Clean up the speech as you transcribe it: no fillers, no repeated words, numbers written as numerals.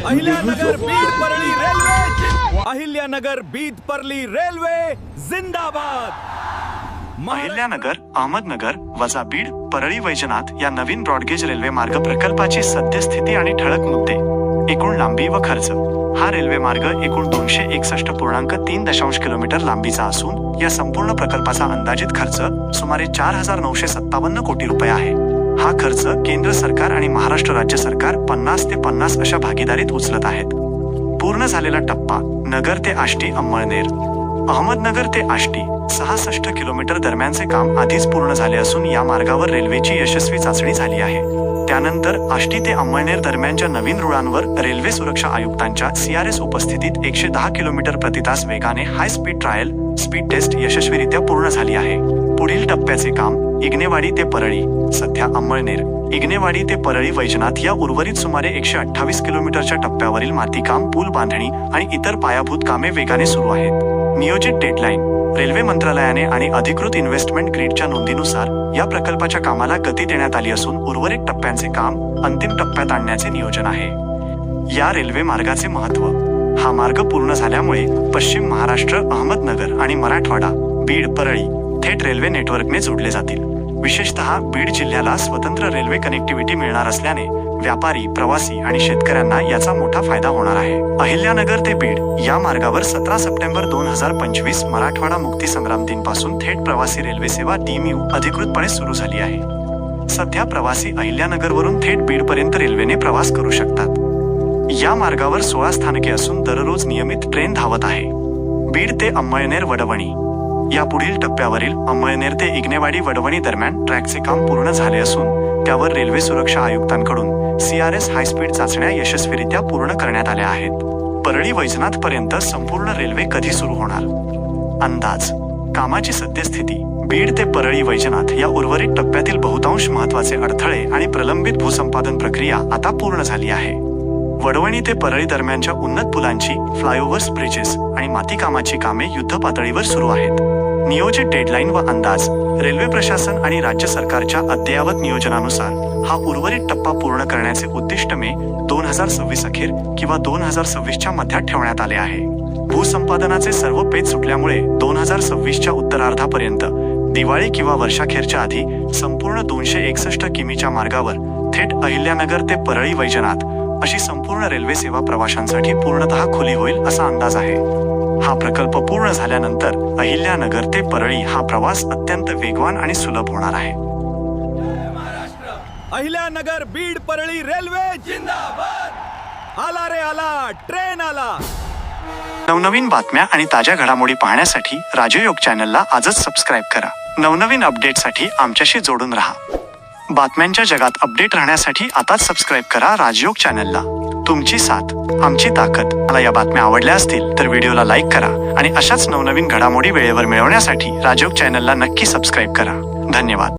Ahilyanagar Beed Parli railway, Ahilyanagar Beed Parli railway जिंदाबाद। अहिल्यानगर अहमदनगर वजा बीड परळी वैजनाथ या नवीन ब्रॉडगेज रेल्वे मार्ग प्रकल्पाची सद्यस्थिती आणि ठळक मुद्दे। एकूण लांबी व खर्च। हा रेल्वे मार्ग एकूण 261.3 किलोमीटर लांबीचा असून या संपूर्ण प्रकल्पाचा अंदाजित खर्च सुमारे 4,957 कोटी रुपये आहे। हा खर्च केंद्र सरकार आणि महाराष्ट्र राज्य सरकार 50 ते 50 अशा भागीदारीत उचलत आहेत। पूर्ण झालेला टप्पा नगर ते आष्टी अंमळनेर। अहमदनगर ते आष्टी 66 किलोमीटर दरम्यानचे काम आधीच पूर्ण झाले असून या मार्गावर रेल्वेची यशस्वी चाचणी झाली आहे। त्यानंतर आष्टी ते अंमळनेर दरम्यानच्या नवीन रुळांवर रेल्वे सुरक्षा आयुक्तांच्या CRS उपस्थितीत 110 किलोमीटर प्रति तास वेगाने high speed trial speed test यशस्वीरित्या पूर्ण झाली आहे। पुढील टप्प्याचे काम इग्नेवाडी ते परळी, सध्या अंमळनेर, इग्नेवाडी ते परळी वैजनाथ या उर्वरित सुमारे 128 किलोमीटरच्या टप्प्यावरील मातीकाम, पूल बांधणी आणि इतर पायाभूत कामे वेगाने सुरू आहेत। नियोजित डेडलाईन। रेल्वे मंत्रालयाने आणि अधिकृत इन्व्हेस्टमेंट ग्रीडच्या नोंदीनुसार या प्रकल्पाच्या कामाला गती देण्यात आली असून उर्वरित टप्प्यांचे काम अंतिम टप्प्यात आणण्याचे नियोजन आहे। या रेल्वे मार्गाचे महत्त्व। हा मार्ग पूर्ण झाल्यामुळे पश्चिम महाराष्ट्र, अहमदनगर आणि मराठवाडा, बीड, परळी थेट रेल्वे नेटवर्कने जोडले जातील। विशेषतः बीड जिल्ह्याला स्वतंत्र रेल्वे कनेक्टिव्हिटी मिळणार असल्याने व्यापारी, प्रवासी आणि शेतकऱ्यांना याचा मोठा फायदा होणार आहे। अहिल्यानगर ते बीड या मार्गावर 17 सप्टेंबर 2025 मराठवाडा मुक्ती संग्राम दिन पासून थेट प्रवासी रेल्वे सेवा DMU अधिकृतपणे सुरू झाली आहे। सध्या प्रवासी अहिल्यानगरवरून थेट बीड पर्यंत रेल्वेने प्रवास करू शकतात। या मार्गावर 16 स्थानके असून दररोज नियमित ट्रेन धावत आहे। बीड ते अंमळनेर वडवणी। या पुढील टप्प्यावरील अंमळनेर ते इग्नेवाडी वडवणी दरम्यान ट्रॅकचे काम पूर्ण झाले असून त्यावर रेल्वे सुरक्षा आयुक्तांकडून CRS हायस्पीड चाचण्या यशस्वीरित्या पूर्ण करण्यात आल्या आहेत। परळी वैजनाथ पर्यंत संपूर्ण रेल्वे कधी सुरू होणार? अंदाज। कामाची सद्यस्थिती। बीड ते परळी वैजनाथ या उर्वरित टप्प्यातील बहुतांश महत्त्वाचे अडथळे आणि प्रलंबित भूसंपादन प्रक्रिया आता पूर्ण झाली आहे। वडवणी ते परळी दरम्यानच्या उन्नत पुलांची, फ्लायओव्हर्स, ब्रिजेस आणि माती कामाची कामे युद्ध पातळीवर सुरू आहेत। नियोजित डेडलाईन व अंदाज। रेल्वे प्रशासन आणि राज्य सरकारच्या अद्ययावत नियोजनानुसार हा उर्वरित टप्पा पूर्ण करण्याचे उद्दिष्ट मे 2026 अखेर किंवा 2026च्या मध्यात ठेवण्यात आले आहे। भूसंपादनाचे सर्व पेच सुटल्यामुळे 2026च्या उत्तरार्धापर्यंत दिवाळी किंवा वर्षाखेरच्या आधी संपूर्ण 261 किमीच्या मार्गावर थेट अहिल्यानगर ते परळी वैजनाथ अशी संपूर्ण रेल्वे सेवा प्रवाशांसाठी पूर्णतः खुली होईल असा अंदाज आहे। हा प्रकल्प पूर्ण झाल्यानंतर अहिल्यानगर ते परळी हा प्रवास अत्यंत वेगवान आणि सुलभ होणार आहे। अहिल्यानगर बीड परळी रेल्वे जिंदाबाद। आला रे आला, ट्रेन आला। नवनवीन बातम्या आणि ताज्या घडामोडी पाहण्यासाठी राजयोग चॅनलला आजच सबस्क्राईब करा। नवनवीन अपडेटसाठी आमच्याशी जोडून राहा। बातम्यांच्या जगात अपडेट राहण्यासाठी आताच सबस्क्राईब करा राजयोग चॅनलला। तुमची साथ आमची ताकद। मला या बातम्या आवडल्या असतील तर व्हिडिओला लाईक करा आणि अशाच नवनवीन घडामोडी वेळेवर मिळवण्यासाठी राजयोग चॅनलला नक्की सबस्क्राईब करा। धन्यवाद।